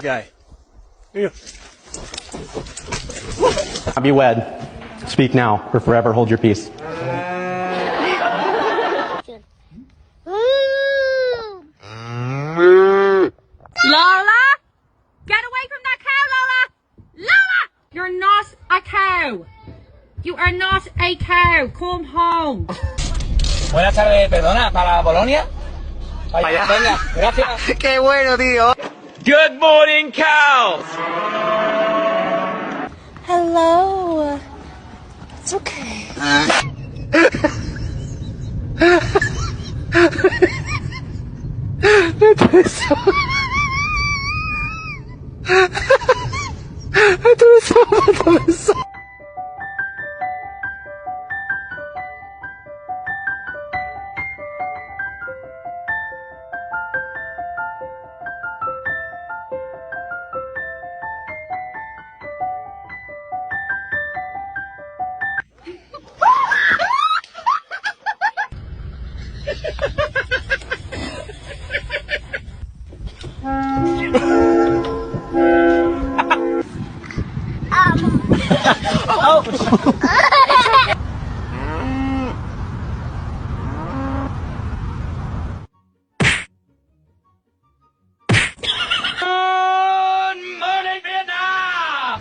guy. Yeah. Be wed. Speak now, or forever hold your peace. Lola! Get away from that cow, Lola! Lola! You're not a cow! You are not a cow! Come home! Buenas tardes, perdona, ¿para Bolonia? Vaya, venga, gracias. Qué bueno, tío. Good morning, cows! Hello. It's okay. Good morning, Vietnam!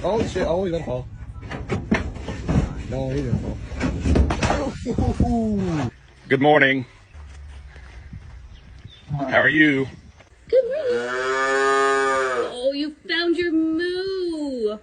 Oh shit, oh, he's gonna fall. No, he didn't fall. Good morning. How are you? Good morning. Oh, you found your moo.